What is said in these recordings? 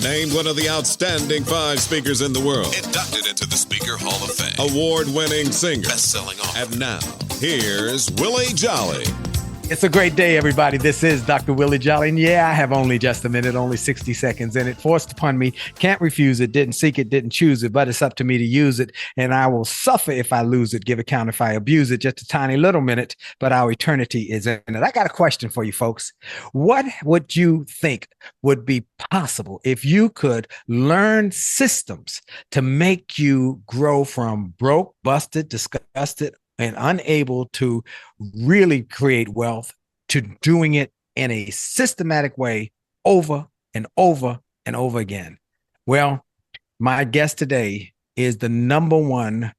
Named one of the outstanding 5 speakers in the world. Inducted into the Speaker Hall of Fame. Award-winning singer. Best-selling author. And now, here's Willie Jolley. It's a great day, everybody. This is Dr. Willie Jolley. And yeah, I have only just a minute, only 60 seconds in it. Forced upon me, can't refuse it, didn't seek it, didn't choose it, but it's up to me to use it. And I will suffer if I lose it, give account if I abuse it. Just a tiny little minute, but our eternity is in it. I got a question for you folks. What would you think would be possible if you could learn systems to make you grow from broke, busted, disgusted, and unable to really create wealth to doing it in a systematic way over and over and over again? Well, my guest today is the #1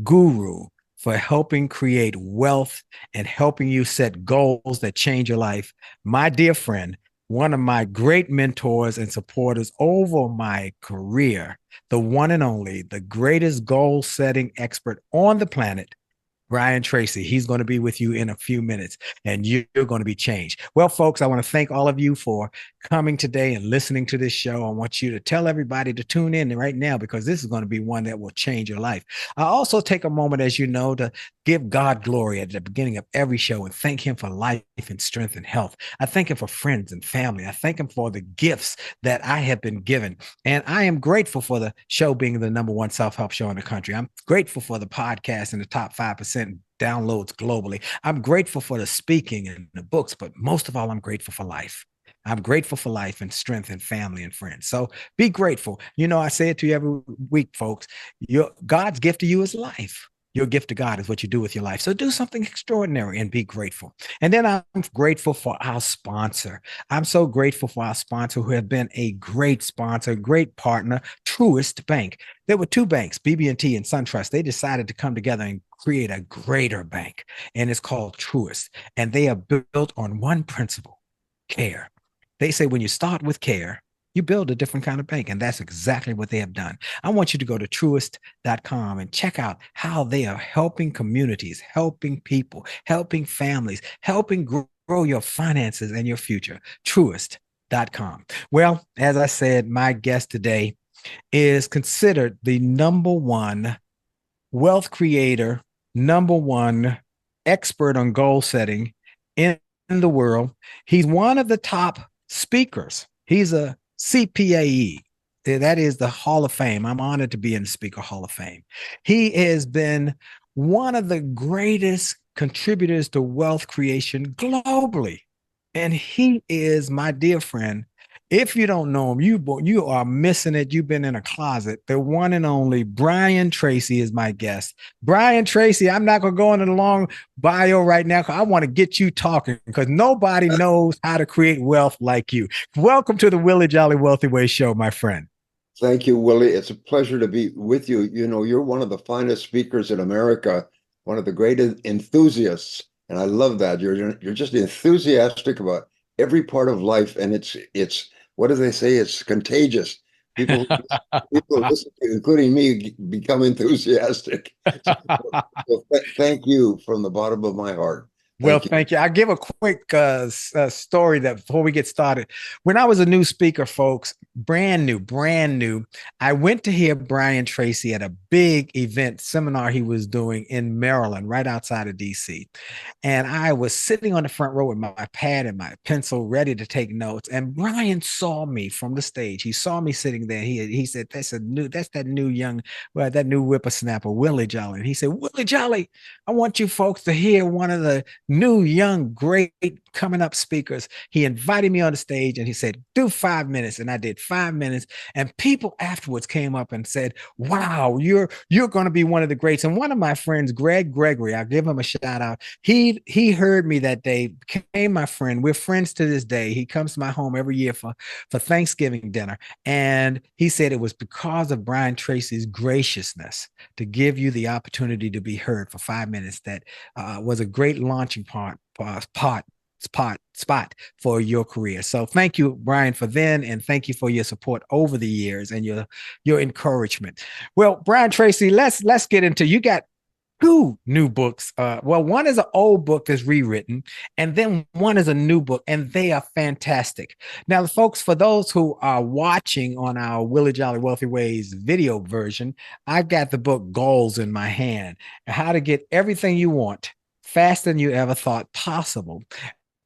guru for helping create wealth and helping you set goals that change your life. My dear friend, one of my great mentors and supporters over my career, the one and only, the greatest goal-setting expert on the planet, Brian Tracy. He's going to be with you in a few minutes, and you're going to be changed. Well, folks, I want to thank all of you for coming today and listening to this show. I want you to tell everybody to tune in right now, because this is going to be one that will change your life. I also take a moment, as you know, to give God glory at the beginning of every show and thank him for life and strength and health. I thank him for friends and family. I thank him for the gifts that I have been given. And I am grateful for the show being the #1 self-help show in the country. I'm grateful for the podcast in the top 5% downloads globally. I'm grateful for the speaking and the books, but most of all, I'm grateful for life. I'm grateful for life and strength and family and friends. So be grateful. You know, I say it to you every week, folks. God's gift to you is life. Your gift to God is what you do with your life. So do something extraordinary and be grateful. And then I'm grateful for our sponsor. I'm so grateful for our sponsor, who have been a great sponsor, great partner, Truist Bank. There were 2 banks, BB&T and SunTrust. They decided to come together and create a greater bank, and it's called Truist. And they are built on one principle: care. They say when you start with care, you build a different kind of bank, and that's exactly what they have done. I want you to go to truist.com and check out how they are helping communities, helping people, helping families, helping grow your finances and your future. Truist.com. Well, as I said, my guest today is considered the #1 wealth creator, #1 expert on goal setting in the world. He's one of the top speakers. He's a CPAE. That is the Hall of Fame. I'm honored to be in the Speaker Hall of Fame. He has been one of the greatest contributors to wealth creation globally. And he is, my dear friend, if you don't know him, you are missing it. You've been in a closet. The one and only Brian Tracy is my guest. Brian Tracy, I'm not going to go into a long bio right now, because I want to get you talking, because nobody knows how to create wealth like you. Welcome to the Willie Jolley Wealthy Way Show, my friend. Thank you, Willie. It's a pleasure to be with you. You know, you're one of the finest speakers in America, one of the greatest enthusiasts. And I love that. You're just enthusiastic about every part of life. And it's what do they say? It's contagious. People listen to, including me, become enthusiastic. So thank you from the bottom of my heart. Thank you. I'll give a quick story that before we get started. When I was a new speaker, folks, brand new, I went to hear Brian Tracy at a big event seminar he was doing in Maryland, right outside of DC. And I was sitting on the front row with my pad and my pencil ready to take notes. And Brian saw me from the stage. He saw me sitting there. He said, that's that new whippersnapper, Willie Jolley. And he said, Willie Jolley, I want you folks to hear one of the new, young, great coming up speakers. He invited me on the stage and he said, do 5 minutes. And I did 5 minutes. And people afterwards came up and said, wow, you're going to be one of the greats. And one of my friends, Greg Gregory, I'll give him a shout out. He heard me that day, became my friend. We're friends to this day. He comes to my home every year for Thanksgiving dinner. And he said it was because of Brian Tracy's graciousness to give you the opportunity to be heard for 5 minutes. That was a great launching spot for your career. So thank you, Brian, for then, and thank you for your support over the years and your encouragement. Well, Brian Tracy, let's get into, you got two new books. Well, one is an old book that's rewritten, and then one is a new book, and they are fantastic. Now, folks, for those who are watching on our Willie Jolly Wealthy Ways video version, I've got the book Goals in my hand, how to get everything you want faster than you ever thought possible.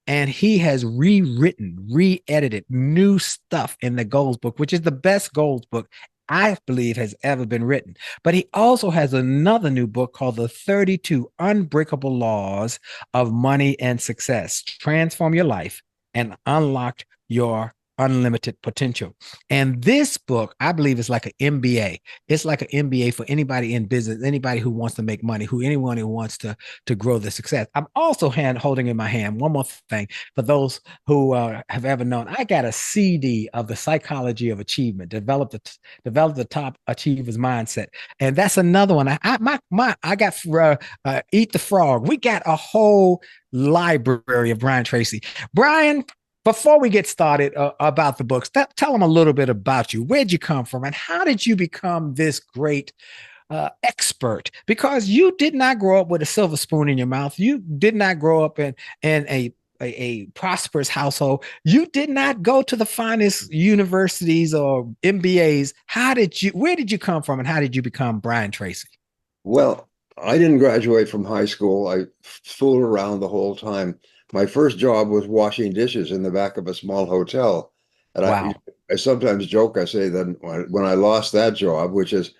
And he has rewritten, re-edited new stuff in the goals book, which is the best goals book I believe has ever been written. But he also has another new book called The 32 Unbreakable Laws of Money and Success. Transform your life and unlock your unlimited potential. And this book, I believe, is like an MBA. It's like an MBA for anybody in business, anybody who wants to make money, anyone who wants to grow their success. I'm also holding in my hand one more thing for those who have ever known. I got a CD of The Psychology of Achievement, develop the top achievers mindset, and that's another one. I got Eat the Frog. We got a whole library of Brian Tracy. Brian, before we get started about the books, tell them a little bit about you. Where'd you come from, and how did you become this great expert? Because you did not grow up with a silver spoon in your mouth. You did not grow up in a prosperous household. You did not go to the finest universities or MBAs. Where did you come from, and how did you become Brian Tracy? Well, I didn't graduate from high school. I fooled around the whole time. My first job was washing dishes in the back of a small hotel. And Wow. I sometimes joke, I say that when I lost that job, which is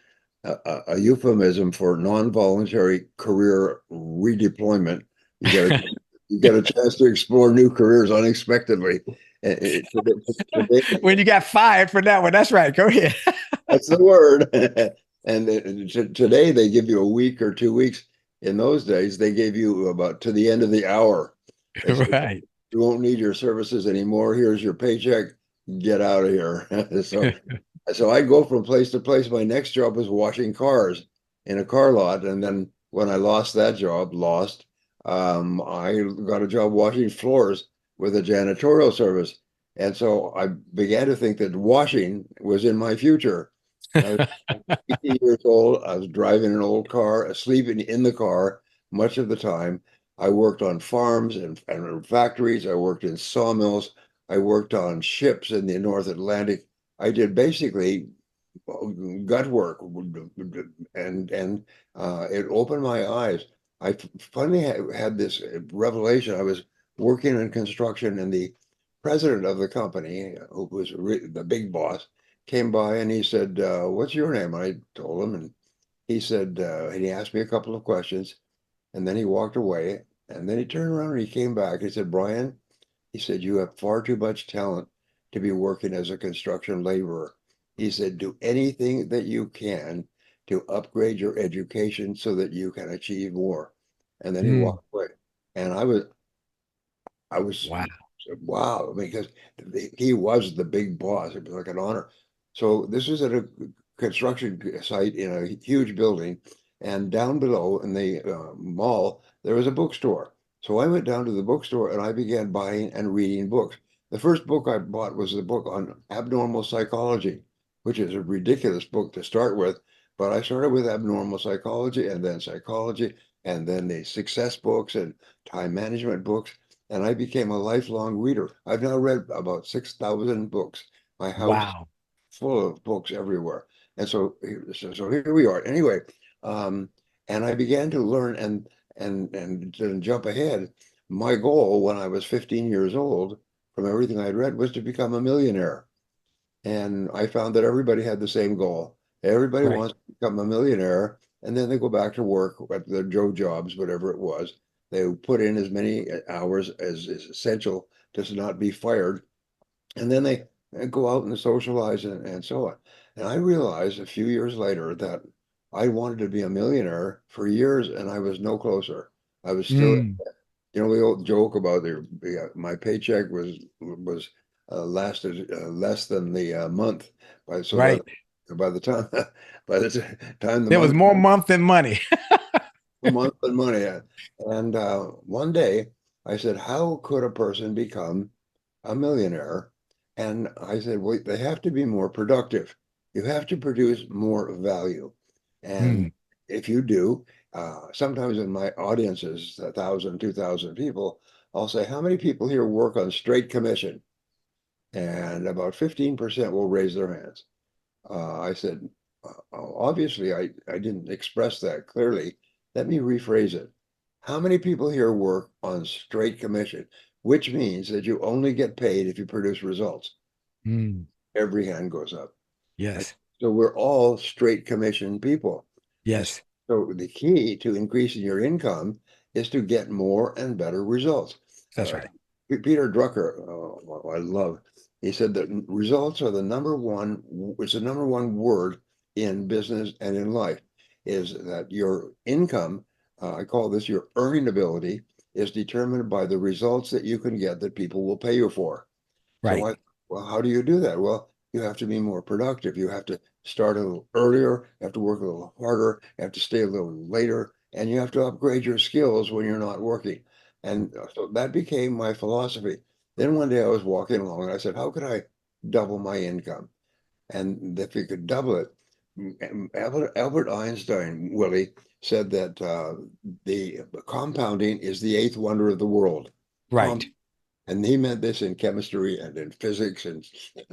a euphemism for non-voluntary career redeployment, you get a, you get a chance to explore new careers unexpectedly. Today, When you got fired for that one, that's right. Go ahead. that's the word. And today they give you a week or 2 weeks. In those days, they gave you about to the end of the hour. They said, Right. you won't need your services anymore. Here's your paycheck. Get out of here. So I go from place to place. My next job was washing cars in a car lot. And then when I lost that job, I got a job washing floors with a janitorial service. And so I began to think that washing was in my future. I was 80 years old. I was driving an old car, sleeping in the car much of the time. I worked on farms and factories. I worked in sawmills. I worked on ships in the North Atlantic. I did basically gut work, and it opened my eyes. I finally had this revelation. I was working in construction, and the president of the company, who was the big boss, came by and he said, "What's your name?" I told him, and he said, and he asked me a couple of questions, and then he walked away. And then he turned around and he came back. He said, "Brian," he said, "you have far too much talent to be working as a construction laborer." He said, "Do anything that you can to upgrade your education so that you can achieve more." And then he Mm, walked away. And I was, wow. wow, because he was the big boss. It was like an honor. So this was at a construction site in a huge building. And down below in the mall, there was a bookstore. So I went down to the bookstore and I began buying and reading books. The first book I bought was the book on abnormal psychology, which is a ridiculous book to start with. But I started with abnormal psychology and then psychology and then the success books and time management books. And I became a lifelong reader. I've now read about 6,000 books. My house Wow. full of books everywhere. And so here we are. Anyway, um, and I began to learn and to jump ahead. My goal when I was 15 years old, from everything I'd read, was to become a millionaire. And I found that everybody had the same goal. Everybody Right. wants to become a millionaire, and then they go back to work at their Joe jobs, whatever it was. They put in as many hours as is essential to not be fired, and then they go out and socialize and so on. And I realized a few years later that I wanted to be a millionaire for years, and I was no closer. I was still, Mm, the old joke about my paycheck was lasted less than the month. By so right. by the time by the time the There was month more month than money. a month and money. And one day I said, "How could a person become a millionaire?" And I said, "Well, they have to be more productive. You have to produce more value. And Mm, if you do, Sometimes in my audiences, 1,000, 2,000 people, I'll say, how many people here work on straight commission? And about 15% will raise their hands. I said, obviously, I didn't express that clearly. Let me rephrase it. How many people here work on straight commission, which means that you only get paid if you produce results? Every hand goes up. Yes. So we're all straight commission people. Yes. So the key to increasing your income is to get more and better results. That's right. Peter Drucker, I love, he said that results are the number one word in business and in life, is that your income, I call this your earning ability, is determined by the results that you can get that people will pay you for. Right. Well, how do you do that? Well, you have to be more productive. You have to start a little earlier, you have to work a little harder, you have to stay a little later, and you have to upgrade your skills when you're not working. And so that became my philosophy. Then one day I was walking along and I said, how could I double my income? And if you could double it, Albert Einstein, Willie, said that the compounding is the eighth wonder of the world. Right. And he meant this in chemistry and in physics and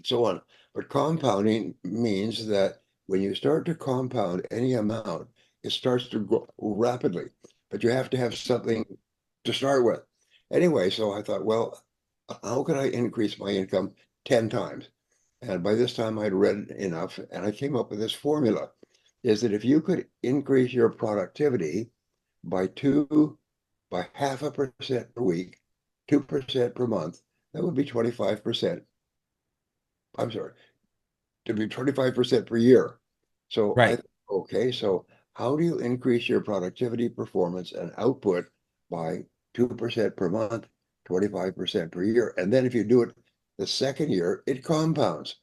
so on. But compounding means that when you start to compound any amount, it starts to grow rapidly, but you have to have something to start with. Anyway, so I thought, well, how can I increase my income 10 times? And by this time I'd read enough and I came up with this formula, is that if you could increase your productivity by 0.5% per week, 2% per month, that would be 25%. I'm sorry, to be 25% per year. So right. Okay, so how do you increase your productivity, performance, and output by 2% per month, 25% per year? And then if you do it the second year, it compounds.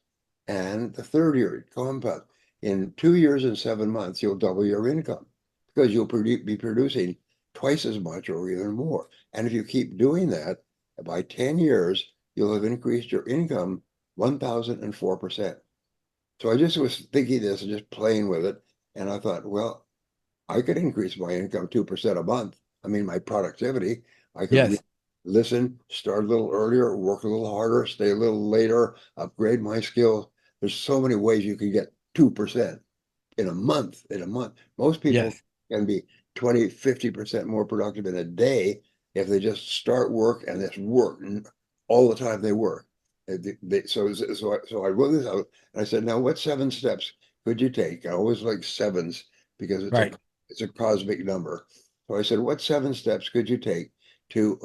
And the third year, it compounds. In 2 years and 7 months, you'll double your income because you'll be producing twice as much or even more. And if you keep doing that, by 10 years, you'll have increased your income 1,004%. So I just was thinking this and just playing with it. And I thought, well, I could increase my income 2% a month. I mean, my productivity. I could listen, start a little earlier, work a little harder, stay a little later, upgrade my skills. There's so many ways you can get 2% in a month. Most people can be 20, 50% more productive in a day if they just start work and just work all the time they work. So I wrote this out and I said, now what 7 steps could you take? I always like sevens because it's a cosmic number. So I said, what 7 steps could you take to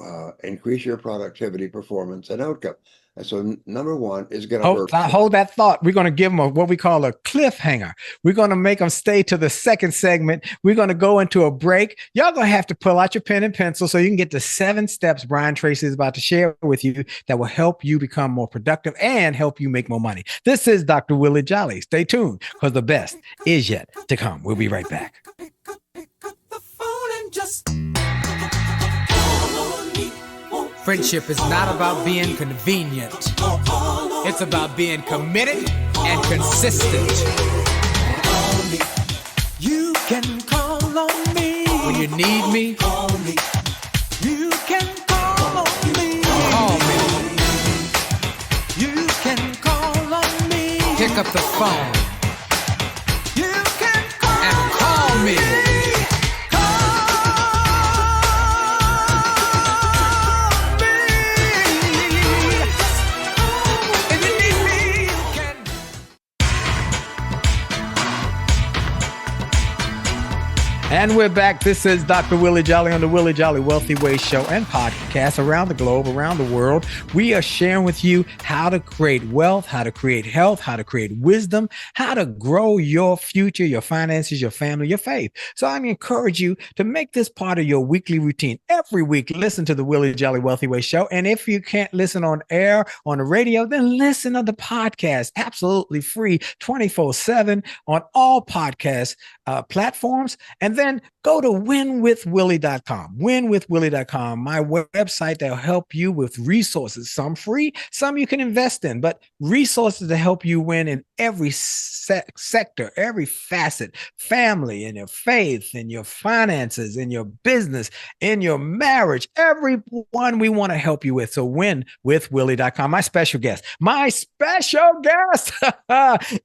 increase your productivity, performance, and outcome? And so number 1 is get up early. Hold that thought. We're going to give them what we call a cliffhanger. We're going to make them stay to the second segment. We're going to go into a break. Y'all going to have to pull out your pen and pencil so you can get the 7 steps Brian Tracy is about to share with you that will help you become more productive and help you make more money. This is Dr. Willie Jolley. Stay tuned because the best is yet to come. We'll be right back. Friendship is not about being convenient. It's about being committed and consistent. You can call on me when you need me. You can call on me. Call me. You can call on me. Pick up the phone. You can call and call me. And we're back. This is Dr. Willie Jolley on the Willie Jolley Wealthy Ways show and podcast around the globe, around the world. We are sharing with you how to create wealth, how to create health, how to create wisdom, how to grow your future, your finances, your family, your faith. So I encourage you to make this part of your weekly routine. Every week, listen to the Willie Jolley Wealthy Ways show. And if you can't listen on air, on the radio, then listen to the podcast. Absolutely free, 24/7 on all podcast platforms. And then And go to winwithwillie.com, winwithwillie.com, my website that'll help you with resources, some free, some you can invest in, but resources to help you win in every sector, every facet, family, in your faith, in your finances, in your business, in your marriage, every one we want to help you with. So winwithwillie.com. My special guest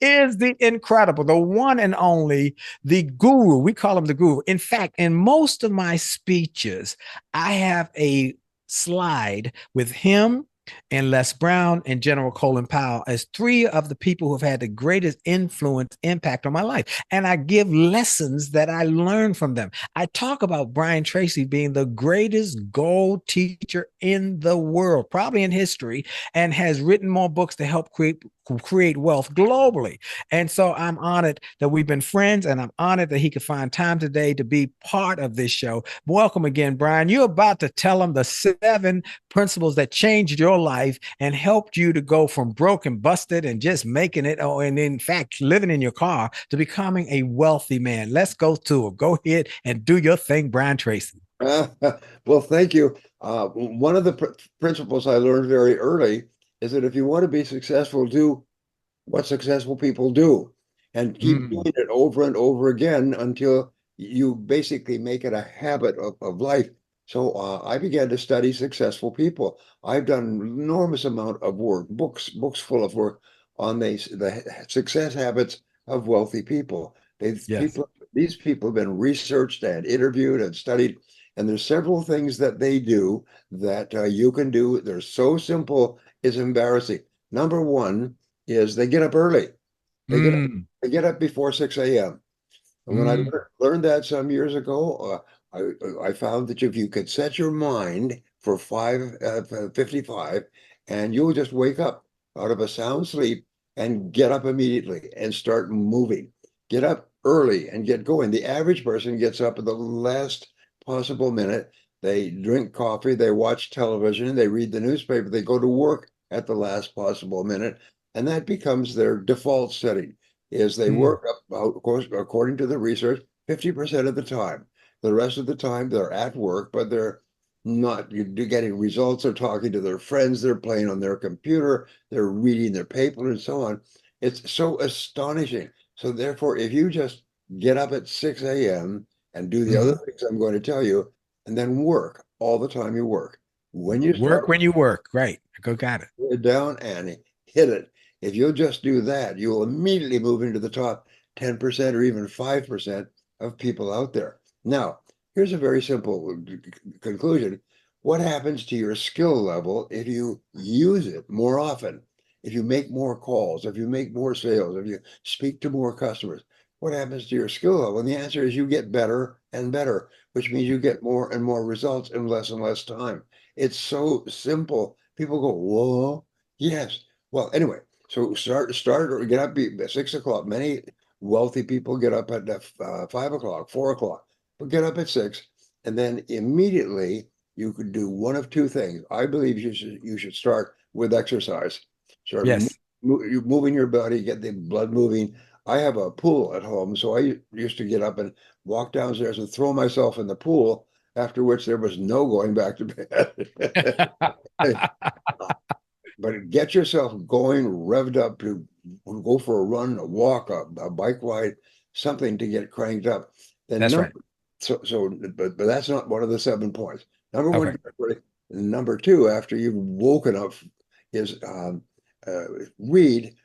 is the incredible, the one and only, the guru. We call him the guru. In fact, in most of my speeches, I have a slide with him and Les Brown and General Colin Powell as three of the people who have had the greatest influence, impact on my life. And I give lessons that I learned from them. I talk about Brian Tracy being the greatest gold teacher in the world, probably in history, and has written more books to help create wealth globally. And so I'm honored that we've been friends, and I'm honored that he could find time today to be part of this show. Welcome again, Brian. You're about to tell him the 7 principles that changed your life and helped you to go from broke and busted and just making it, and in fact, living in your car, to becoming a wealthy man. Let's go to it. Go ahead and do your thing, Brian Tracy. Well, thank you. One of the principles I learned very early is that if you want to be successful, do what successful people do, and keep doing it over and over again until you basically make it a habit of life. So I began to study successful people. I've done an enormous amount of work, books full of work on the success habits of wealthy people. These people have been researched and interviewed and studied, and there's several things that they do that you can do. They're so simple, it's embarrassing. Number one is they get up early. They get up before 6 a.m. And when I learned that some years ago, I found that if you could set your mind for 5:55, and you'll just wake up out of a sound sleep and get up immediately and start moving. Get up early and get going. The average person gets up at the last possible minute. They drink coffee, they watch television, they read the newspaper, they go to work at the last possible minute, and that becomes their default setting. Is they work up, of course, according to the research, 50% of the time. The rest of the time they're at work, but they're not getting results. They're talking to their friends, they're playing on their computer, they're reading their paper and so on. It's so astonishing. So therefore, if you just get up at 6 a.m. and do the other things I'm going to tell you, and then work all the time you work. When you work, when you work, right. Go got it. Put it down and hit it. If you'll just do that, you'll immediately move into the top 10% or even 5% of people out there. Now, here's a very simple conclusion. What happens to your skill level if you use it more often? If you make more calls, if you make more sales, if you speak to more customers, what happens to your skill level? And the answer is you get better and better, which means you get more and more results in less and less time. It's so simple. People go, whoa, yes. Well, anyway, so start or get up at 6 o'clock. Many wealthy people get up at 5 o'clock, 4 o'clock, but get up at 6, and then immediately you could do one of two things. I believe you should start with exercise. Start moving your body, get the blood moving. I have a pool at home, so I used to get up and walk downstairs and throw myself in the pool, after which there was no going back to bed. But get yourself going, revved up to go for a run, a walk, a bike ride, something to get cranked up. Then that's right. But that's not one of the 7 points. Number 2, after you've woken up, is read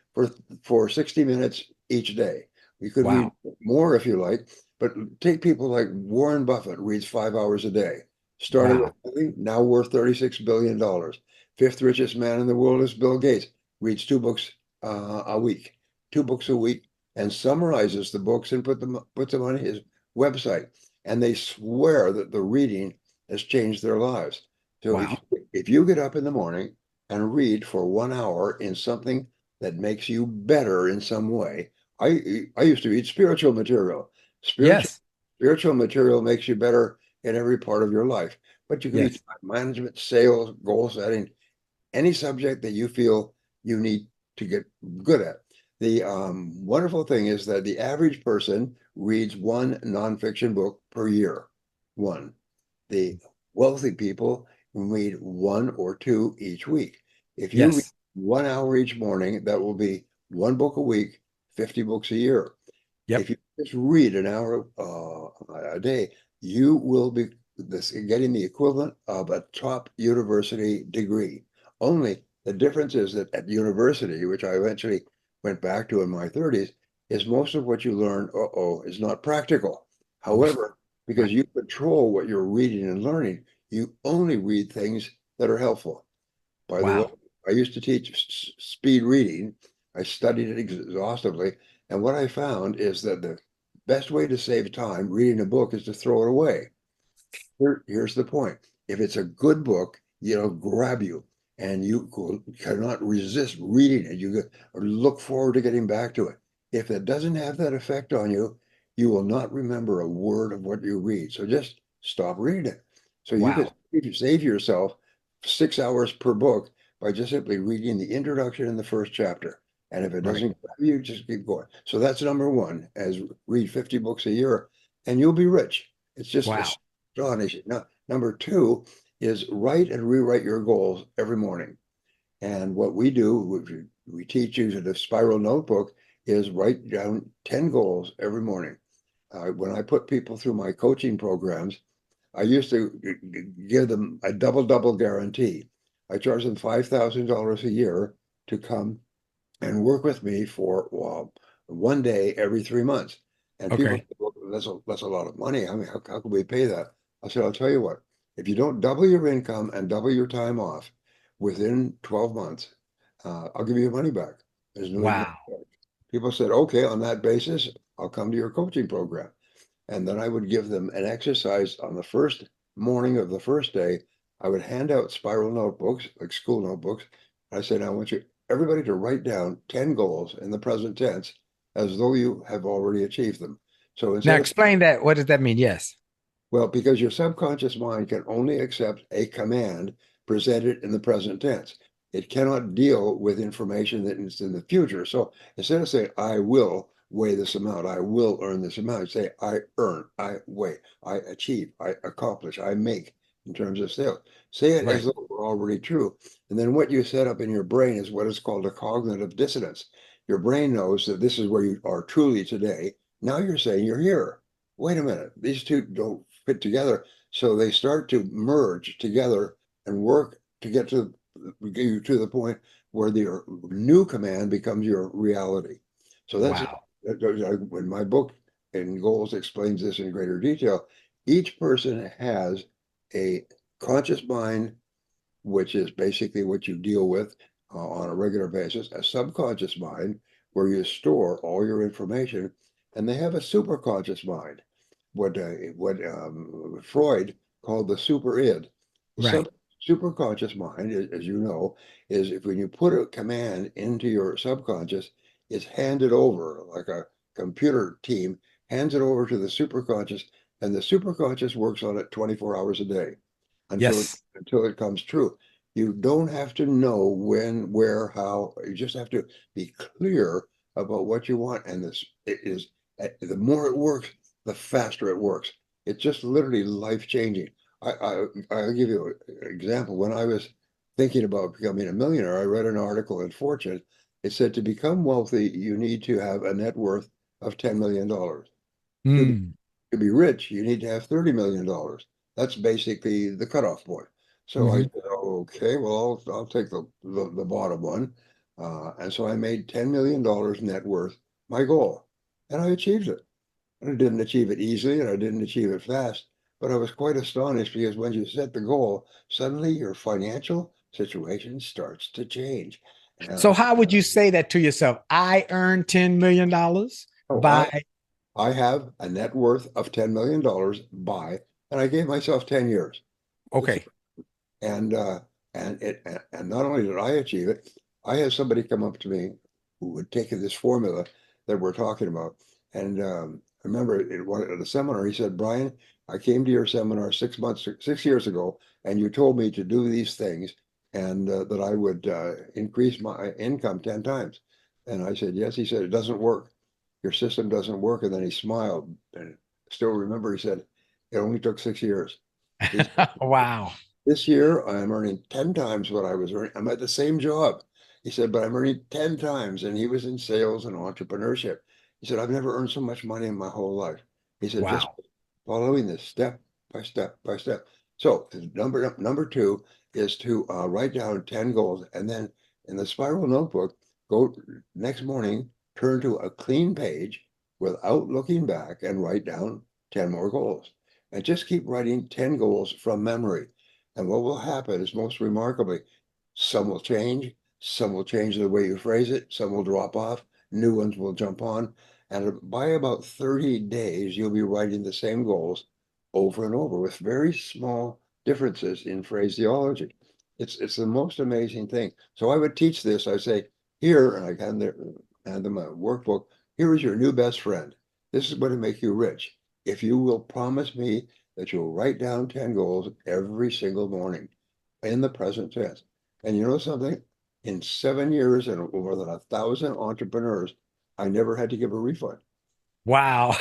for 60 minutes each day. You could read more if you like, but take people like Warren Buffett, reads 5 hours a day. Started now worth $36 billion. 5th richest man in the world is Bill Gates. Reads 2 books a week, 2 books a week, and summarizes the books and puts them on his website. And they swear that the reading has changed their lives. So if you get up in the morning and read for 1 hour in something that makes you better in some way. I used to read spiritual material. Spiritual material makes you better in every part of your life. But you can read management, sales, goal setting, any subject that you feel you need to get good at. The wonderful thing is that the average person reads 1 nonfiction book per year. One. The wealthy people read 1 or 2 each week. If you read Yes. 1 hour each morning, that will be 1 book a week, 50 books a year. Yep. If you just read an hour a day, you will be getting the equivalent of a top university degree. Only the difference is that at university, which I eventually went back to in my 30s, is most of what you learn is not practical. However, because Right. you control what you're reading and learning, you only read things that are helpful. By the way, Wow. I used to teach speed reading. I studied it exhaustively. And what I found is that the best way to save time reading a book is to throw it away. Here's the point. If it's a good book, it'll grab you and you cannot resist reading it. You look forward to getting back to it. If it doesn't have that effect on you, you will not remember a word of what you read. So just stop reading it. So you Wow. could save yourself 6 hours per book by just simply reading the introduction and the first chapter. And if it Right. doesn't grab you, just keep going. So that's number one, as read 50 books a year and you'll be rich. It's just Wow. astonishing. Now, number two is write and rewrite your goals every morning. And what we do, we teach you the spiral notebook, is write down 10 goals every morning. When I put people through my coaching programs, I used to give them a double guarantee. I charge them $5,000 a year to come and work with me for 1 day every 3 months. And people Okay. say, well, that's a lot of money. I mean, how can we pay that? I said, I'll tell you what, if you don't double your income and double your time off within 12 months, I'll give you your money back. There's no Wow. people said, okay, on that basis, I'll come to your coaching program. And then I would give them an exercise on the first morning of the first day. I would hand out spiral notebooks, like school notebooks. I said, I want everybody to write down 10 goals in the present tense as though you have already achieved them. So Now instead of, explain that. What does that mean? Yes. well, because your subconscious mind can only accept a command presented in the present tense. It cannot deal with information that is in the future. So instead of saying, I will weigh this amount, I will earn this amount, say, I earn, I weigh, I achieve, I accomplish, I make in terms of sales. Say it as Right. though it were already true. And then what you set up in your brain is what is called a cognitive dissonance. Your brain knows that this is where you are truly today. Now you're saying you're here. Wait a minute, these two don't fit together. So they start to merge together and work to get you to the point where the new command becomes your reality. So that's Wow. when my book and goals explains this in greater detail. Each person has a conscious mind, which is basically what you deal with on a regular basis, a subconscious mind where you store all your information, and they have a superconscious mind, what Freud called the super id. The Right. superconscious mind, as you know, is if when you put a command into your subconscious, it's handed over like a computer team hands it over to the superconscious, and the superconscious works on it 24 hours a day until Yes. it comes true. You don't have to know when, where, how. You just have to be clear about what you want. And this it is the more it works, the faster it works. It's just literally life changing. I'll give you an example. When I was thinking about becoming a millionaire, I read an article in Fortune. It said to become wealthy, you need to have a net worth of $10 million. Mm. To be rich, you need to have $30 million. That's basically the cutoff point. So I Hmm. said, okay, well, I'll take the bottom one. And so I made $10 million net worth my goal. And I achieved it. And I didn't achieve it easily and I didn't achieve it fast, but I was quite astonished because when you set the goal, suddenly your financial situation starts to change. So And how would you say that to yourself? I earned $10 million oh, by. I have a net worth of $10 million by, and I gave myself 10 years. That's Okay. and and not only did I achieve it, I had somebody come up to me who had taken this formula that we're talking about. And I remember at a seminar, he said, Brian, I came to your seminar 6 years ago, and you told me to do these things and that I would increase my income 10 times. And I said, yes. He said, it doesn't work. Your system doesn't work. And then he smiled and still remember, he said, It only took 6 years. This, Wow. this year, I'm earning 10 times what I was earning. I'm at the same job. He said, but I'm earning 10 times. And he was in sales and entrepreneurship. He said, I've never earned so much money in my whole life. He said, just Wow. following this step by step by step. So number two is to write down 10 goals. And then in the spiral notebook, go next morning, turn to a clean page without looking back and write down 10 more goals. And just keep writing 10 goals from memory. And what will happen is most remarkably, some will change the way you phrase it, some will drop off, new ones will jump on. And by about 30 days, you'll be writing the same goals over and over with very small differences in phraseology. It's the most amazing thing. So I would teach this. I say, here, and I hand them a workbook, here is your new best friend. This is going to make you rich. If you will promise me that you'll write down 10 goals every single morning in the present tense. And you know something? In 7 years and more than 1,000 entrepreneurs, I never had to give a refund. Wow.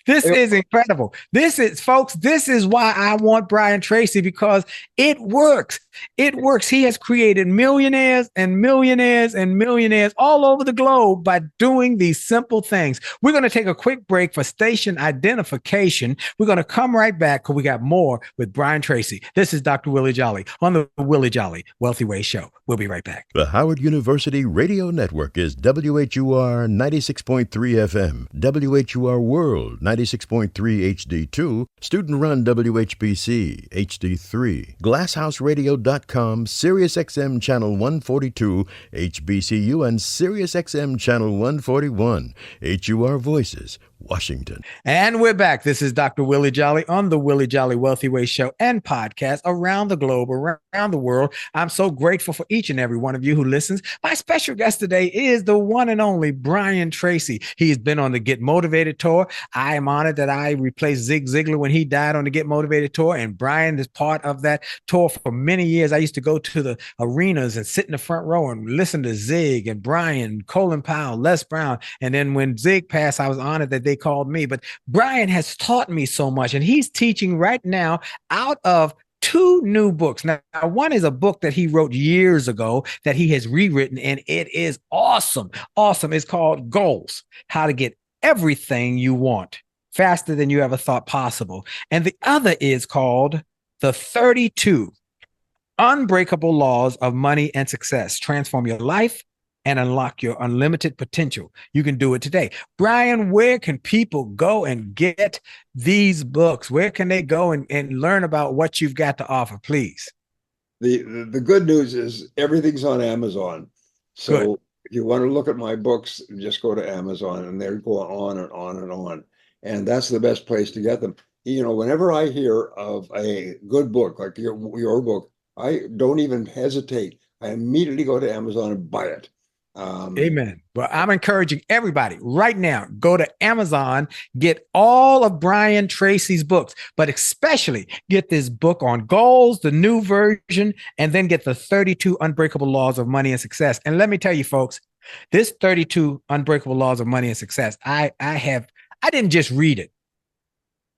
This is incredible. This is why I want Brian Tracy, because it works. It works. He has created millionaires and millionaires and millionaires all over the globe by doing these simple things. We're going to take a quick break for station identification. We're going to come right back because we got more with Brian Tracy. This is Dr. Willie Jolley on the Willie Jolley Wealthy Way Show. We'll be right back. The Howard University Radio Network is WHUR 96.3 FM, WHUR World 96.3 HD2, student-run WHBC HD3, GlassHouseRadio.com, SiriusXM Channel 142, HBCU, and SiriusXM Channel 141, HUR Voices, Washington. And we're back. This is Dr. Willie Jolley on the Willie Jolley Wealthy Way Show and podcast around the globe, around the world. I'm so grateful for each and every one of you who listens. My special guest today is the one and only Brian Tracy. He's been on the Get Motivated tour. I am honored that I replaced Zig Ziglar when he died on the Get Motivated tour, and Brian is part of that tour for many years. I used to go to the arenas and sit in the front row and listen to Zig and Brian, Colin Powell, Les Brown. And then when Zig passed, I was honored that they called me. But Brian has taught me so much, and he's teaching right now out of 2 new books. Now, one is a book that he wrote years ago that he has rewritten, and it is awesome. Awesome. It's called Goals: How to Get Everything You Want Faster Than You Ever Thought Possible. And the other is called The 32 Unbreakable Laws of Money and Success. Transform your life and unlock your unlimited potential. You can do it today. Brian, where can people go and get these books? Where can they go and learn about what you've got to offer, please? The good news is everything's on Amazon. So Good. if you want to look at my books, just go to Amazon, and they're going on and on and on. And that's the best place to get them. You know, whenever I hear of a good book, like your book, I don't even hesitate. I immediately go to Amazon and buy it. Amen. Well, I'm encouraging everybody right now, go to Amazon, get all of Brian Tracy's books, but especially get this book on goals, the new version, and then get the 32 Unbreakable Laws of Money and Success. And let me tell you, folks, this 32 Unbreakable Laws of Money and Success, I didn't just read it.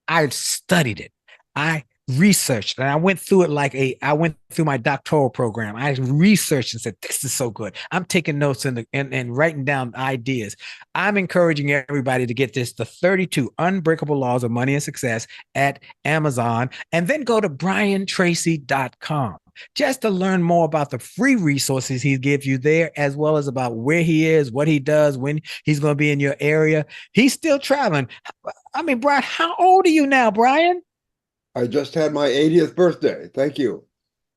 I studied it. I researched, and I went through it I went through my doctoral program. I researched and said, this is so good. I'm taking notes and writing down ideas. I'm encouraging everybody to get the 32 Unbreakable Laws of Money and Success at Amazon, and then go to briantracy.com just to learn more about the free resources he gives you there, as well as about where he is, what he does, when he's going to be in your area. He's still traveling. I mean, Brian, how old are you now, Brian? I just had my 80th birthday. Thank you.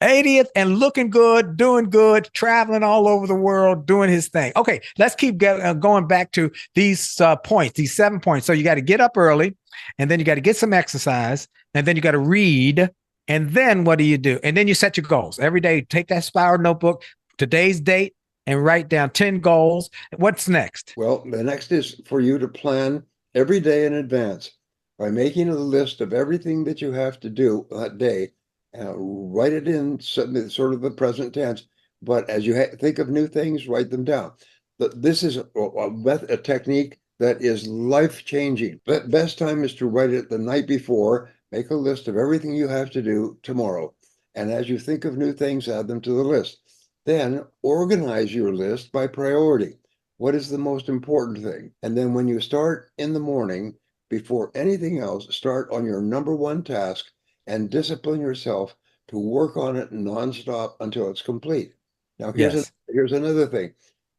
80th, and looking good, doing good, traveling all over the world, doing his thing. Okay, let's keep going back to these points, these 7 points. So you got to get up early, and then you got to get some exercise, and then you got to read, and then what do you do? And then you set your goals. Every day, take that spiral notebook, today's date, and write down 10 goals. What's next? Well, the next is for you to plan every day in advance by making a list of everything that you have to do that day. Write it in sort of the present tense, but as you think of new things, write them down. This is a technique that is life-changing. The best time is to write it the night before Make a list of everything you have to do tomorrow. And as you think of new things, add them to the list. Then organize your list by priority. What is the most important thing? And then when you start in the morning, before anything else, start on your number one task and discipline yourself to work on it nonstop until it's complete. Now, Yes. here's another thing.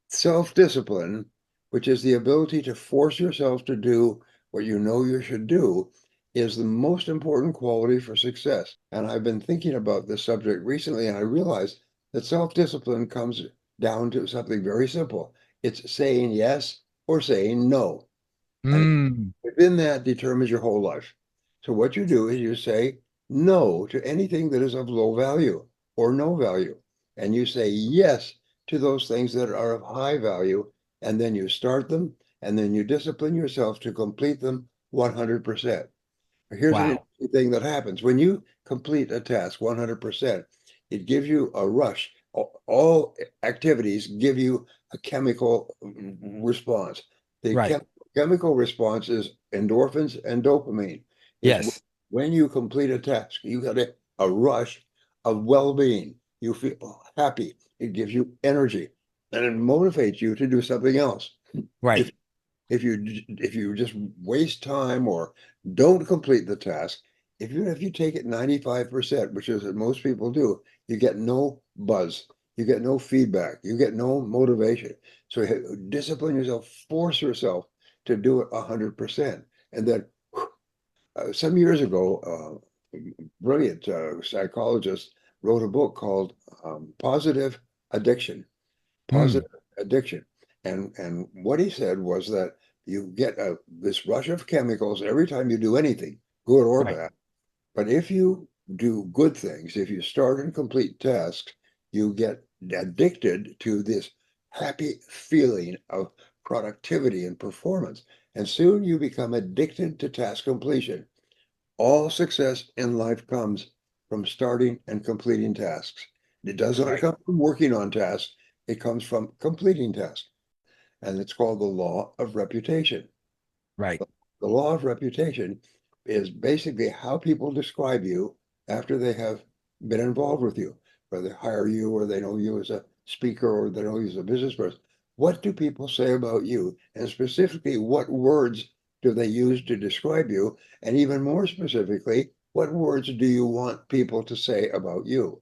Self-discipline, which is the ability to force yourself to do what you know you should do, is the most important quality for success. And I've been thinking about this subject recently, and I realized that self-discipline comes down to something very simple. It's saying yes or saying no. And Mm, within that determines your whole life. So what you do is you say no to anything that is of low value or no value. And you say yes to those things that are of high value. And then you start them, and then you discipline yourself to complete them 100%. Here's an wow. interesting thing that happens. When you complete a task 100%, it gives you a rush. All activities give you a chemical response. The Right. chemical response is endorphins and dopamine. It's Yes. when you complete a task, you get a rush of well-being. You feel happy. It gives you energy, and it motivates you to do something else. Right. If if you just waste time or don't complete the task, if you take it 95%, which is what most people do, you get no buzz, you get no feedback, you get no motivation. So discipline yourself, force yourself to do it 100%. And then some years ago, brilliant psychologist wrote a book called Positive Addiction. Mm, Positive addiction. And what he said was that you get this rush of chemicals every time you do anything, good or right. bad. But if you do good things, if you start and complete tasks, you get addicted to this happy feeling of productivity and performance. And soon you become addicted to task completion. All success in life comes from starting and completing tasks. It does not Right. come from working on tasks, it comes from completing tasks. And it's called the law of reputation. Right. The law of reputation is basically how people describe you after they have been involved with you, whether they hire you or they know you as a speaker or they know you as a business person. What do people say about you? And specifically, what words do they use to describe you? And even more specifically, what words do you want people to say about you?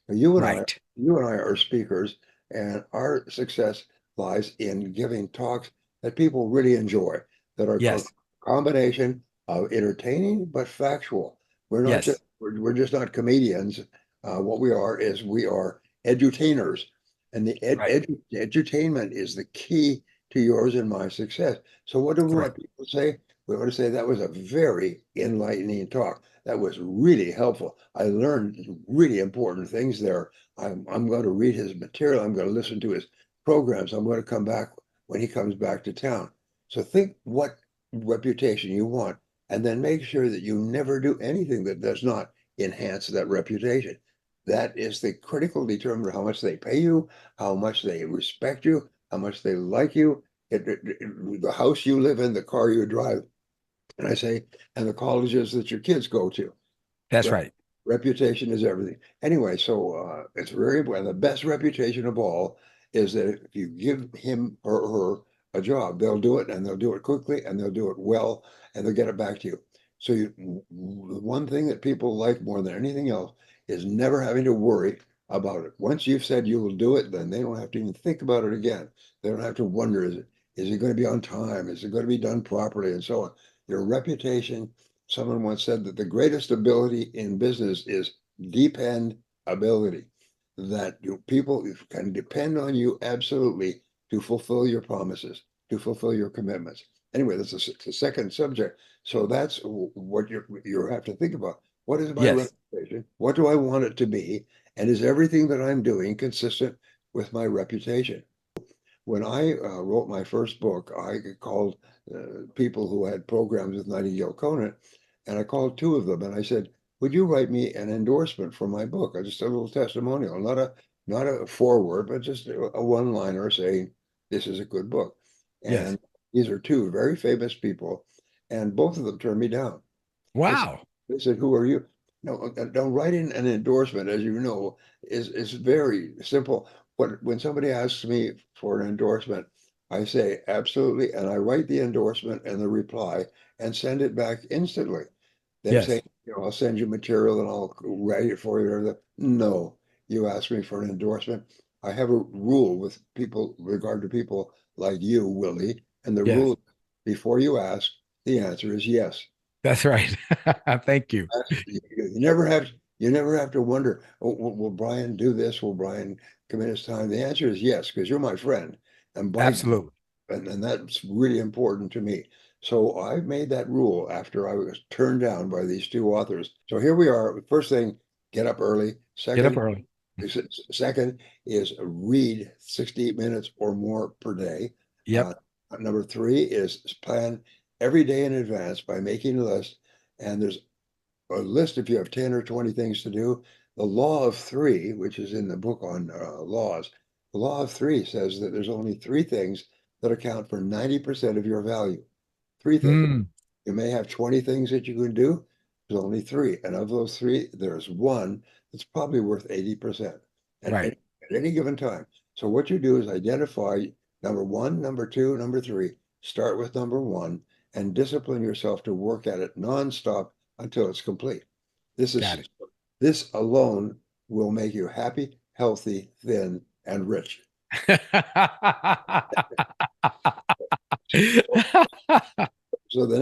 Now, Right. you and I are speakers, and our success lies in giving talks that people really enjoy, that are Yes. combination of entertaining but factual. Yes. We're just not comedians. What we are is we are edutainers, and the Right. edutainment is the key to yours and my success. So what do we Correct. want people to say? We want to say that was a very enlightening talk. That was really helpful. I learned really important things there. I'm going to read his material. I'm going to listen to his programs. I'm going to come back when he comes back to town. So think what reputation you want, and then make sure that you never do anything that does not enhance that reputation. That is the critical determinant of how much they pay you, how much they respect you, how much they like you, the house you live in, the car you drive, and I say, and the colleges that your kids go to. That's Rep- right. Reputation is everything. Anyway, so it's very important. The best reputation of all is that if you give him or her a job, they'll do it, and they'll do it quickly, and they'll do it well, and they'll get it back to you. So the one thing that people like more than anything else is never having to worry about it. Once you've said you will do it, then they don't have to even think about it again. They don't have to wonder, is it going to be on time? Is it going to be done properly? And so on. Your reputation. Someone once said that the greatest ability in business is dependability, that people can depend on you absolutely to fulfill your promises, to fulfill your commitments. Anyway, that's the second subject. So that's what you have to think about. What is my Yes. reputation? What do I want it to be? And is everything that I'm doing consistent with my reputation? When I wrote my first book, I called people who had programs with Nightingale Conant, and I called two of them, and I said, "Would you write me an endorsement for my book? Just a little testimonial, not a foreword, but just a one-liner saying this is a good book." Yes. And these are two very famous people, and both of them turned me down. I said, Wow. They said, "Who are you?" No, writing an endorsement, as you know, is very simple. When somebody asks me for an endorsement, I say absolutely, and I write the endorsement and the reply and send it back instantly. They say, I'll send you material and I'll write it for you. No, you ask me for an endorsement. I have a rule with people, regard to people like you, Willie, and the rule, before you ask, the answer is yes. That's right. Thank you. You never have to wonder, oh, will Brian do this? Will Brian commit his time? The answer is yes, because you're my friend. And Absolutely. And that's really important to me. So I made that rule after I was turned down by these two authors. So here we are. First thing, get up early. Second is read 60 minutes or more per day. Yep. Number 3 is plan every day in advance by making a list. And there's a list if you have 10 or 20 things to do. The law of 3, which is in the book on laws, the law of 3 says that there's only 3 things that account for 90% of your value. 3 things. You may have 20 things that you can do. There's only 3. And of those 3, there's one that's probably worth 80% at any given time. So what you do is identify number 1, number 2, number 3. Start with number 1 and discipline yourself to work at it nonstop until it's complete. This alone will make you happy, healthy, thin, and rich. So the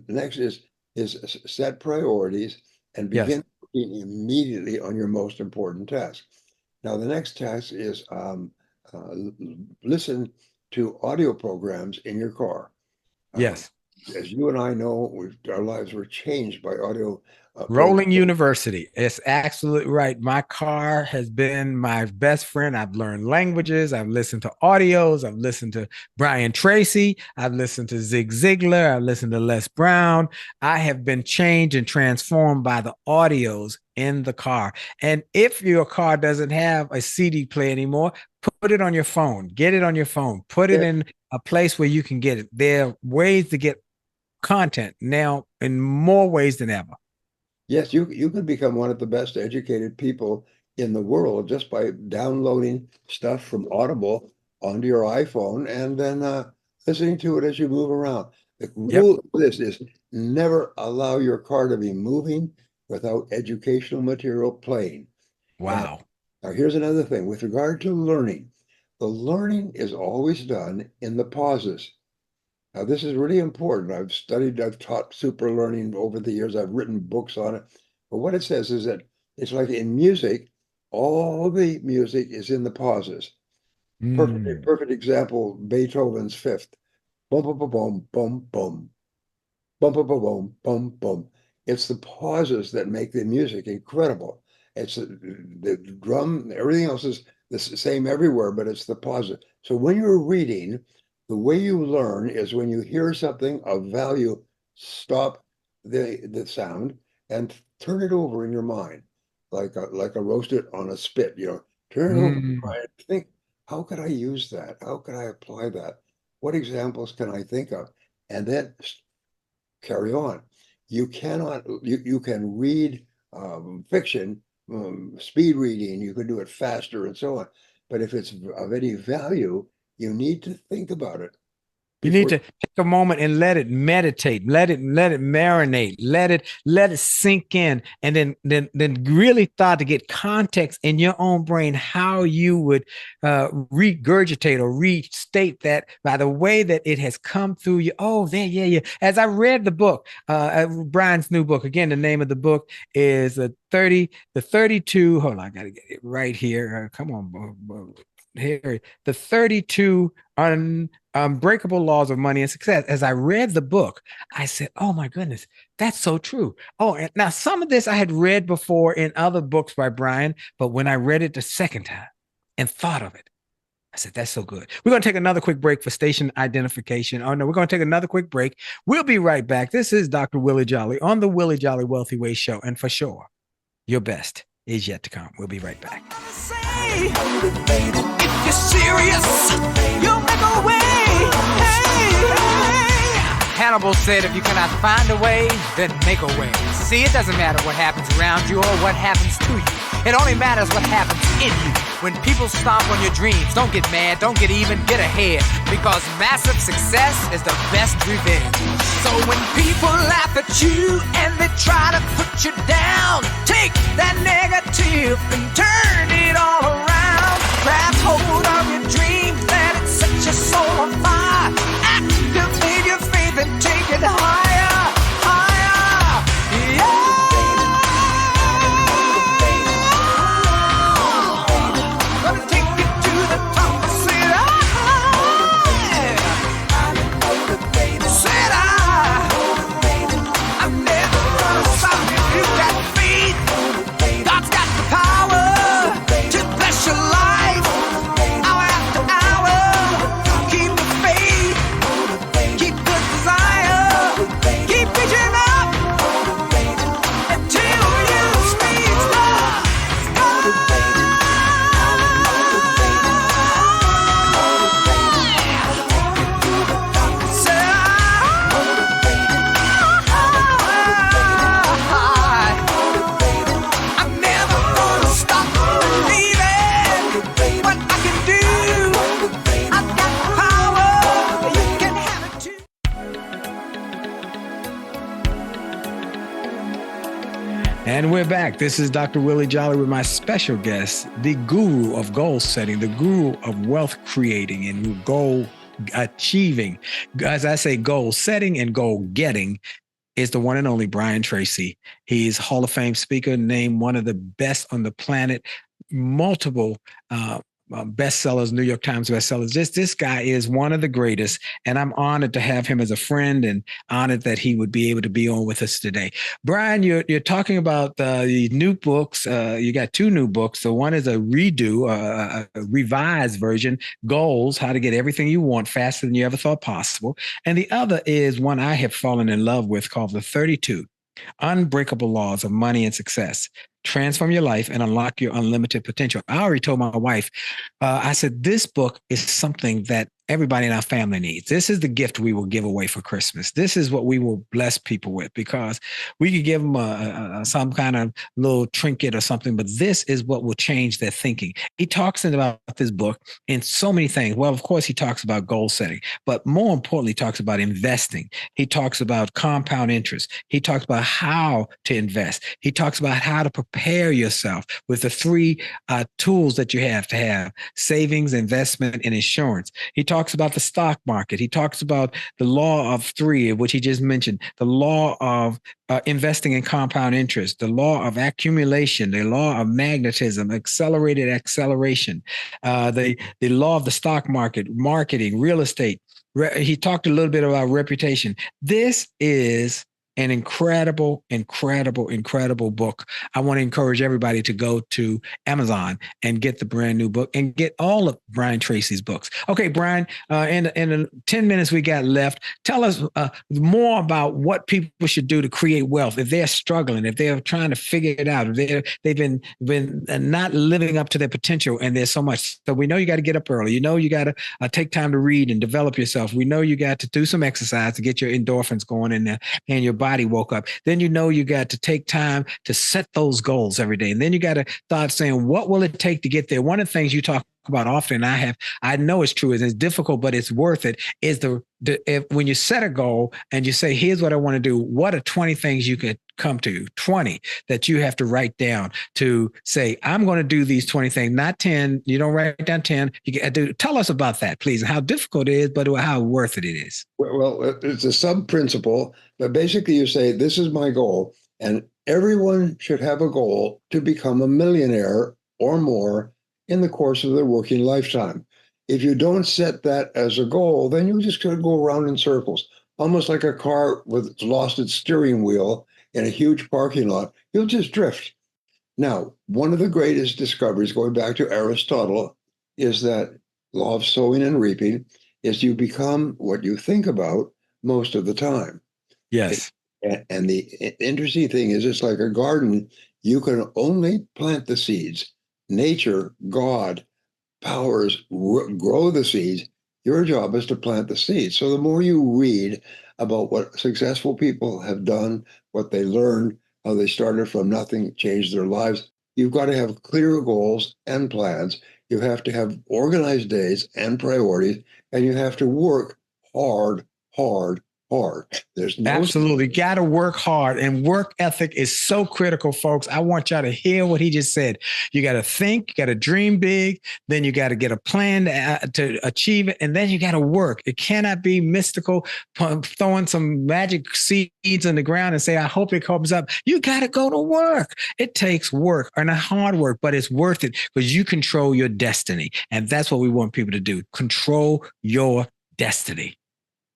next is set priorities and begin working immediately on your most important task. Now the next task is listen to audio programs in your car. Yes. As you and I know, our lives were changed by audio. Rolling University. It's absolutely right. My car has been my best friend. I've learned languages. I've listened to audios. I've listened to Brian Tracy. I've listened to Zig Ziglar. I've listened to Les Brown. I have been changed and transformed by the audios in the car. And if your car doesn't have a CD player anymore, put it on your phone. Get it on your phone. Put it in a place where you can get it. There are ways to get content now in more ways than ever. Yes, you can become one of the best educated people in the world just by downloading stuff from Audible onto your iPhone and then listening to it as you move around. The rule of this is never allow your car to be moving without educational material playing. Wow. Now here's another thing with regard to learning. The learning is always done in the pauses. Now, this is really important. I've taught super learning over the years. I've written books on it. But what it says is that it's like in music, all the music is in the pauses. Perfect example, Beethoven's Fifth. Bum, bum, bum, bum, bum, bum. Bum, bum, bum, bum, bum, bum. It's the pauses that make the music incredible. It's the drum, everything else is the same everywhere, but it's the pauses. So when you're reading, the way you learn is when you hear something of value, stop the sound and turn it over in your mind, like a roasted on a spit. Turn it over and think, how could I use that? How could I apply that? What examples can I think of? And then carry on. You can read fiction, speed reading. You can do it faster and so on. But if it's of any value, you need to think about it. You need to take a moment and let it meditate, let it marinate, let it sink in, and then really start to get context in your own brain how you would regurgitate or restate that by the way that it has come through you. Oh, yeah. As I read the book, Brian's new book, again, the name of the book is the 32. Hold on, I gotta get it right here. Come on, here, the 32 unbreakable laws of money and success. As I read the book, I said, oh my goodness, that's so true. Oh, and now some of this I had read before in other books by Brian, but when I read it the second time and thought of it, I said, that's so good. We're going to take another quick break for station identification. Oh no, we're going to take another quick break. We'll be right back. This is Dr. Willie Jolley on the Willie Jolley Wealthy Way Show. And for sure, your best is yet to come. We'll be right back. If you're serious, you'll make a way. Hey. Had Hannibal said, if you cannot find a way, then make a way. See, it doesn't matter what happens around you or what happens to you. It only matters what happens in you. When people stomp on your dreams, don't get mad, don't get even, get ahead. Because massive success is the best revenge. So when people laugh at you and they try to put you down, take that negative and turn it all around. Grab hold of your dreams, let it set your soul on fire. Activate your faith and take it higher, higher, yeah. Gonna take you to the top and say I'm never gonna stop if you got faith. God's got the power to bless your life. Hour after hour, keep the faith, keep the desire, keep reaching up until you reach the I'm never gonna stop believing what I can do. I've got the power, you can have it too. And we're back. This is Dr. Willie Jolley with my special guest, the guru of goal setting, the guru of wealth creating and goal achieving. As I say, goal setting and goal getting is the one and only Brian Tracy. He's Hall of Fame speaker, named one of the best on the planet, multiple bestsellers, New York Times bestsellers. This guy is one of the greatest, and I'm honored to have him as a friend and honored that he would be able to be on with us today. Brian, you're talking about the new books. You got two new books. So one is a redo, a revised version, Goals, How to Get Everything You Want Faster Than You Ever Thought Possible. And the other is one I have fallen in love with called The 32 Unbreakable Laws of Money and Success. Transform your life and unlock your unlimited potential. I already told my wife, I said, this book is something that everybody in our family needs. This is the gift we will give away for Christmas. This is what we will bless people with, because we could give them some kind of little trinket or something, but this is what will change their thinking. He talks about this book in so many things. Well, of course, he talks about goal setting, but more importantly, he talks about investing. He talks about compound interest. He talks about how to invest. He talks about how to prepare yourself with the three tools that you have to have: savings, investment, and insurance. He talks about the stock market. He talks about the law of three, which he just mentioned, the law of investing in compound interest, the law of accumulation, the law of magnetism, accelerated acceleration, the law of the stock market, marketing, real estate. He talked a little bit about reputation. This is an incredible book. I want to encourage everybody to go to Amazon and get the brand new book and get all of Brian Tracy's books. Okay, Brian, in the 10 minutes we got left, tell us more about what people should do to create wealth if they're struggling, if they're trying to figure it out, if they've been not living up to their potential, and there's so much. So we know you got to get up early. You know you got to take time to read and develop yourself. We know you got to do some exercise to get your endorphins going in there and your body woke up. Then you know you got to take time to set those goals every day. And then you got to start saying, what will it take to get there? One of the things you talk about often, I know it's true, it's difficult, but it's worth it, is when you set a goal and you say, here's what I want to do, what are 20 things you could come to, 20 that you have to write down to say, I'm going to do these 20 things, not 10. You don't write down 10. Tell us about that, please, and how difficult it is, but how worth it is. Well, it's a sub-principle, but basically you say, this is my goal, and everyone should have a goal to become a millionaire or more in the course of their working lifetime. If you don't set that as a goal, then you're just going to go around in circles, almost like a car with lost its steering wheel in a huge parking lot. You'll just drift. Now, one of the greatest discoveries, going back to Aristotle, is that law of sowing and reaping is you become what you think about most of the time. Yes. And the interesting thing is, it's like a garden. You can only plant the seeds. Nature, God, powers grow the seeds. Your job is to plant the seed. So the more you read about what successful people have done, what they learned, how they started from nothing, changed their lives, you've got to have clear goals and plans. You have to have organized days and priorities, and you have to work hard, hard, hard. There's no Absolutely. Got to work hard, and work ethic is so critical, folks. I want y'all to hear what he just said. You got to think, you got to dream big, then you got to get a plan to achieve it, and then you got to work. It cannot be mystical, throwing some magic seeds in the ground and say, I hope it comes up. You got to go to work. It takes work and a hard work, but it's worth it because you control your destiny. And that's what we want people to do. Control your destiny.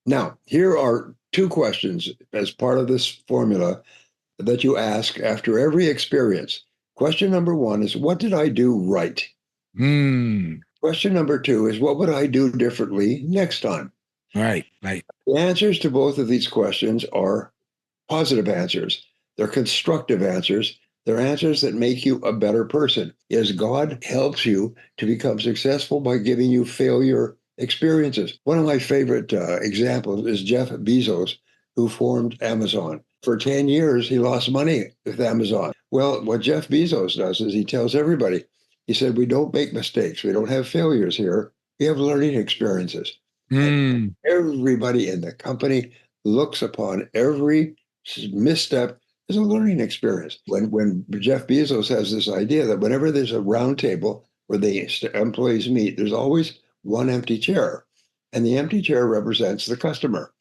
Now, here are 2 questions as part of this formula that you ask after every experience. Question number 1 is, what did I do right? Question number 2 is, what would I do differently next time? Right. The answers to both of these questions are positive answers. They're constructive answers. They're answers that make you a better person. Is God helps you to become successful by giving you failure experiences. One of my favorite examples is Jeff Bezos, who formed Amazon. For 10 years, he lost money with Amazon. Well, what Jeff Bezos does is he tells everybody, he said, we don't make mistakes. We don't have failures here. We have learning experiences. And everybody in the company looks upon every misstep as a learning experience. When Jeff Bezos has this idea that whenever there's a round table where the employees meet, there's always one empty chair, and the empty chair represents the customer.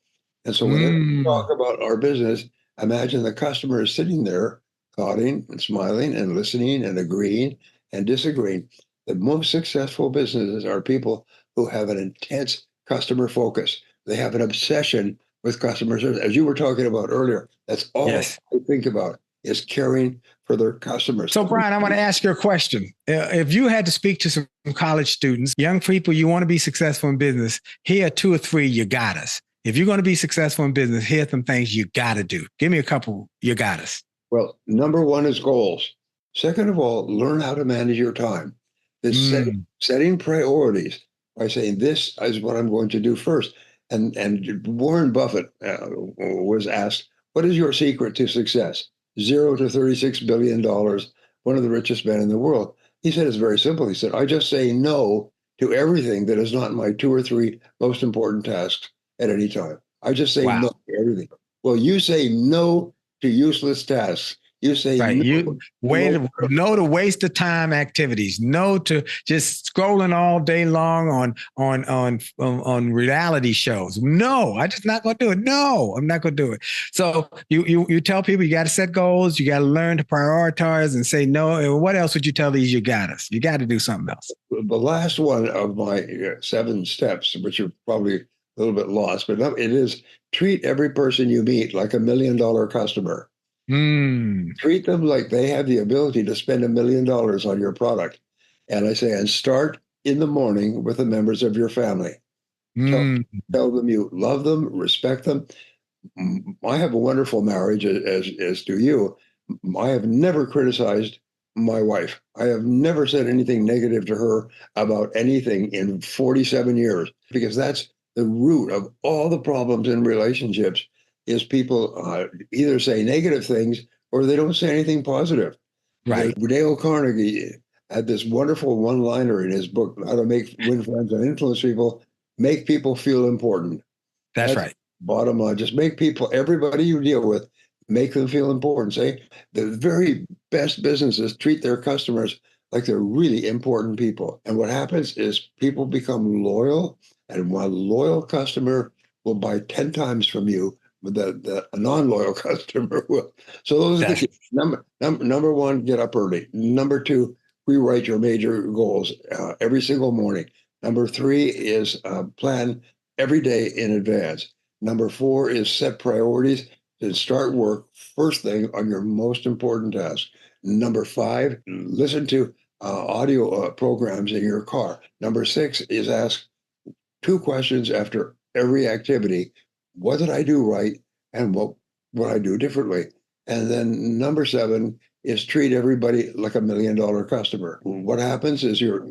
And so whenever we talk about our business, imagine the customer is sitting there nodding and smiling and listening and agreeing and disagreeing. The most successful businesses are people who have an intense customer focus. They have an obsession with customer service. As you were talking about earlier, that's all they think about is caring for their customers. So, Brian, I want to ask you a question. If you had to speak to some college students, young people, you want to be successful in business, here are 2 or 3 you got us. If you're going to be successful in business, here are some things you got to do. Give me a couple you got us. Well, number 1 is goals. Second of all, learn how to manage your time. This setting priorities by saying, this is what I'm going to do first. And Warren Buffett was asked, what is your secret to success? 0 to $36 billion, one of the richest men in the world. He said, it's very simple. He said, I just say no to everything that is not my 2 or 3 most important tasks at any time. I just say no to everything. Well, you say no to useless tasks. You say no to waste of time activities. No to just scrolling all day long on reality shows. No, I'm just not going to do it. No, I'm not going to do it. So you tell people you got to set goals. You got to learn to prioritize and say no. And what else would you tell these? You got us. You got to do something else. The last one of my 7 steps, which are probably a little bit lost, but it is treat every person you meet like $1 million customer. Treat them like they have the ability to spend $1 million on your product. And I say, and start in the morning with the members of your family. Tell them you love them, respect them. I have a wonderful marriage, as do you. I have never criticized my wife. I have never said anything negative to her about anything in 47 years, because that's the root of all the problems in relationships. Is people either say negative things or they don't say anything positive. Right. Dale Carnegie had this wonderful one-liner in his book, How to Win Friends and Influence People, make people feel important. That's right. Bottom line, just make people, everybody you deal with, make them feel important. Say the very best businesses treat their customers like they're really important people. And what happens is people become loyal, and one loyal customer will buy 10 times from you. A non-loyal customer will. So those are the keys. Number 1, get up early. Number 2, rewrite your major goals every single morning. Number 3 is plan every day in advance. Number 4 is set priorities and start work first thing on your most important task. Number 5, listen to audio programs in your car. Number 6 is ask 2 questions after every activity. What did I do right, and what would I do differently? And then number 7 is treat everybody like $1 million customer. What happens is your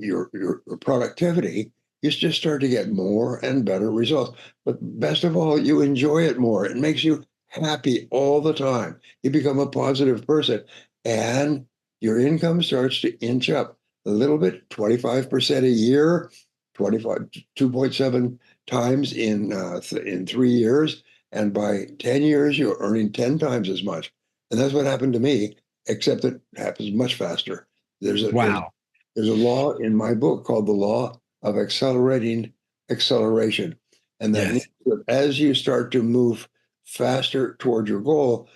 productivity you just start to get more and better results. But best of all, you enjoy it more. It makes you happy all the time. You become a positive person, and your income starts to inch up a little bit, 25% a year, 2.7 times in 3 years. And by 10 years, you're earning 10 times as much. And that's what happened to me, except it happens much faster. There's a law in my book called the law of accelerating acceleration. And that means that as you start to move faster toward your goal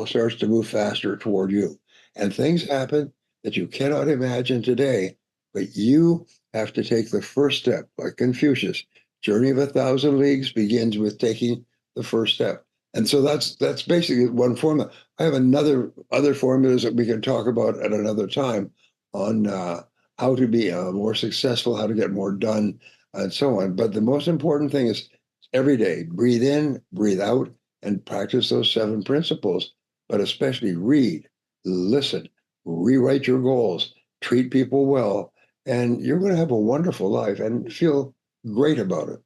starts to move faster toward you. And things happen that you cannot imagine today, but you have to take the first step, like Confucius. Journey of 1,000 leagues begins with taking the first step. And so that's basically one formula. I have other formulas that we can talk about at another time on how to be more successful, how to get more done, and so on. But the most important thing is every day, breathe in, breathe out, and practice those 7 principles, but especially read, listen, rewrite your goals, treat people well, and you're going to have a wonderful life and feel great about it.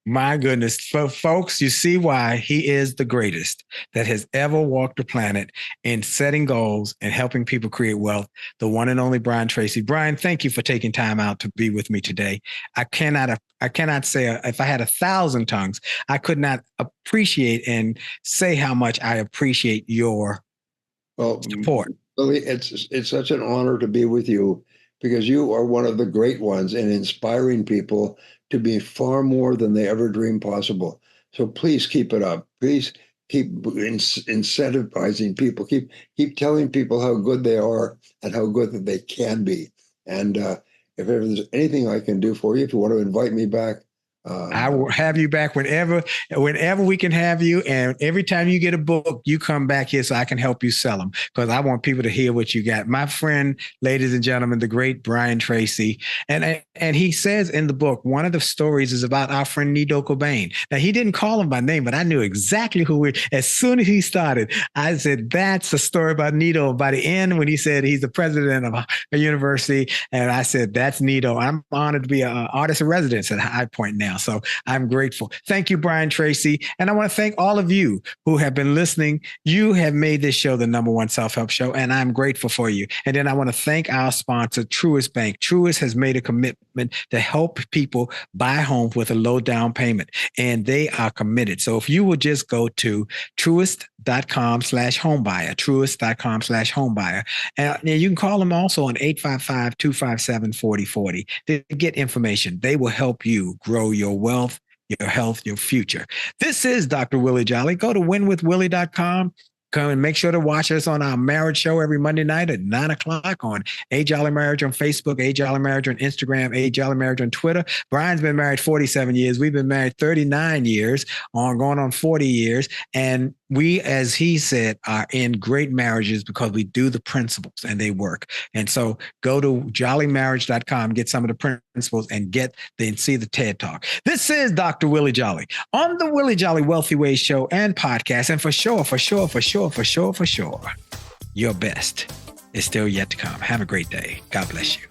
My goodness. Folks, you see why he is the greatest that has ever walked the planet in setting goals and helping people create wealth. The one and only Brian Tracy. Brian, thank you for taking time out to be with me today. I cannot say, if I had 1,000 tongues, I could not appreciate and say how much I appreciate your support. Willie, it's such an honor to be with you, because you are one of the great ones in inspiring people to be far more than they ever dreamed possible. So please keep it up. Please keep incentivizing people. Keep telling people how good they are and how good that they can be. And if ever there's anything I can do for you, if you want to invite me back, I will have you back whenever we can have you. And every time you get a book, you come back here so I can help you sell them, because I want people to hear what you got. My friend, ladies and gentlemen, the great Brian Tracy. And he says in the book, one of the stories is about our friend Nido Cobain. Now, he didn't call him by name, but I knew exactly as soon as he started, I said, that's a story about Nido. By the end, when he said he's the president of a university, and I said, that's Nido. I'm honored to be an artist in residence at High Point now. So I'm grateful. Thank you, Brian Tracy. And I want to thank all of you who have been listening. You have made this show the #1 self-help show, and I'm grateful for you. And then I want to thank our sponsor, Truist Bank. Truist has made a commitment to help people buy homes with a low down payment, and they are committed. So if you will just go to truist.com/homebuyer, truist.com/homebuyer. And you can call them also on 855-257-4040 to get information. They will help you grow your wealth, your health, your future. This is Dr. Willie Jolley. Go to winwithwillie.com. Come and make sure to watch us on our marriage show every Monday night at 9:00 on A Jolly Marriage on Facebook, A Jolly Marriage on Instagram, A Jolly Marriage on Twitter. Brian's been married 47 years. We've been married 39 years, going on 40 years. And we, as he said, are in great marriages because we do the principles and they work. And so go to jollymarriage.com, get some of the principles, and see the TED Talk. This is Dr. Willie Jolley on the Willie Jolley Wealthy Ways show and podcast. And for sure, your best is still yet to come. Have a great day. God bless you.